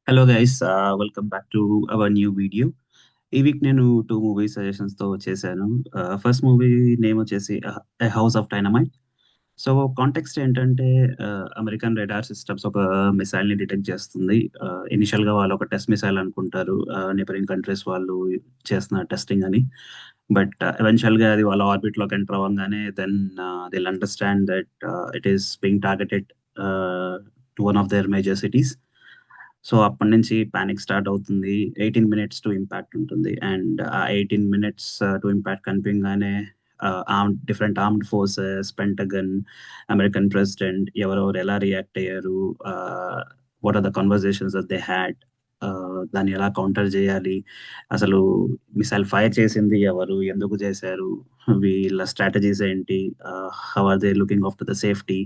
Hello guys, welcome back to our new video. ఈ week నేను 2 movie సజెషన్స్‌తో చేశాను. ఫస్ట్ మూవీ నేమ్ వచ్చేసి 'a house of dynamite'. So, context ఏంటంటే American radar systems ఒక మిసైల్‌ని డిటెక్ట్ చేస్తుంది. ఇనిషియల్‌గా వాళ్ళు ఒక టెస్ట్ మిసైల్ అనుకుంటారు. నైబరింగ్ కంట్రీస్ వాళ్ళు చేస్తున్న టెస్టింగ్ అని. బట్ ఎవెన్చువల్‌గా అది వాళ్ళ ఆర్బిట్‌లోకి ఎంటర్ అవ్వంగానే then they will understand that it is being targeted to one of their major cities. So, అప్పటినుంచి పానిక్ స్టార్ట్ అవుతుంది. 18 మినిట్స్ టు ఇంపాక్ట్ ఉంటుంది. అండ్ ఆ 18 మినిట్స్ టు ఇంపాక్ట్ కనిపించగానే armed forces, Pentagon, American president ఎవరెవరు ఎలా react అయ్యారు, what are the conversations that they had, దాన్ని ఎలా కౌంటర్ చేయాలి, అసలు మిసైల్ ఫైర్ చేసింది ఎవరు, ఎందుకు చేశారు, వీళ్ళ స్ట్రాటజీస్ ఏంటి, how are they looking after the safety.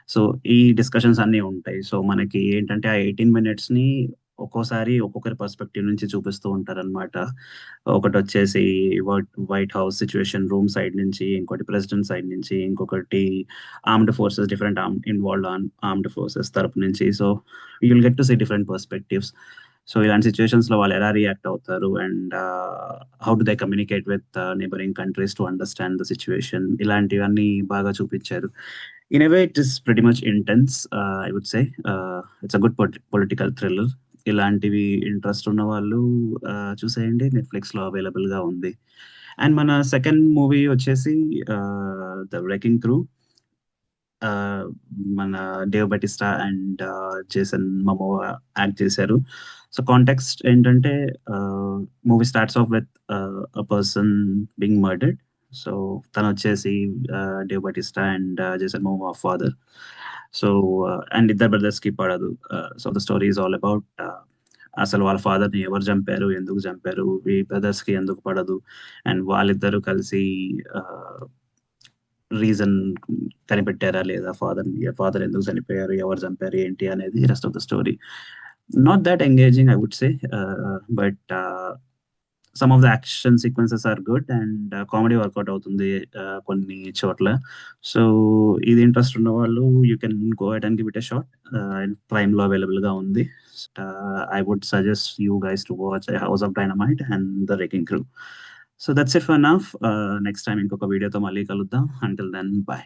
So, ఈ డిస్కషన్స్ అన్నీ ఉంటాయి. సో, మనకి ఏంటంటే ఆ 18 మినిట్స్‌ని ఒక్కోసారి ఒక్కొక్కరి పర్స్‌పెక్టివ్ నుంచి చూపిస్తూ ఉంటారనమాట. ఒకటొచ్చేసి White House situation room side నుంచి, ఇంకోటి ప్రెసిడెంట్ సైడ్ నుంచి, ఇంకొకటి armed forces different armed forces తరపు నుంచి. So, you will get to see different perspectives. So, ఇలాంటి సిట్యుయేషన్స్‌లో వాళ్ళు ఎలా రియాక్ట్ అవుతారు and how do they communicate with neighbouring countries to understand the situation, ఇలాంటివన్నీ బాగా చూపిచ్చారు. In a way, it is pretty much intense, I would say. It's a good political thriller. ఇలాంటివి interest ఉన్నవాళ్ళు చూసేయండి. నెట్‌ఫ్లిక్స్‌లో అవైలబుల్‌గా ఉంది. అండ్ మన సెకండ్ మూవీ వచ్చేసి 'ద వ్రెకింగ్ క్రూ'. ఆహ్, మన 'Dave Bautista' and 'Jason Momoa' act చేశారు. సో, కాంటెక్స్ట్ ఏంటంటే movie starts off with a person being murdered. So, తనొచ్చేసి 'Dave Bautista' and 'Jason Momoa' father. So, and ఇద్దరు బ్రదర్స్‌కి పడదు. So, the story is all about అసలు వాళ్ళ ఫాదర్‌ని ఎవరు చంపారు? ఎందుకు చంపారు? ఈ బ్రదర్స్‌కి ఎందుకు పడదు? అండ్ వాళ్ళిద్దరూ కలిసి ఆహ్, రీజన్ కనిపెట్టారా లేదా ఫాదర్ ఎందుకు చనిపోయారు? ఎవరు చంపారు? ఏంటి అనేది rest of the story. Not that engaging I would say. But some of the action sequences are good and comedy work out అవుతుంది కొన్ని చోట్ల. సో, ఇది ఇంట్రెస్ట్ ఉన్నవాళ్ళు you can go ahead and give it a shot. ప్రైమ్‌లో అవైలబుల్‌గా ఉంది. I would suggest you guys to watch 'a house of dynamite' and 'the wrecking crew'. So, that's it for now. Next time ఇంకొక వీడియోతో మళ్ళీ కలుద్దాం. Until then by.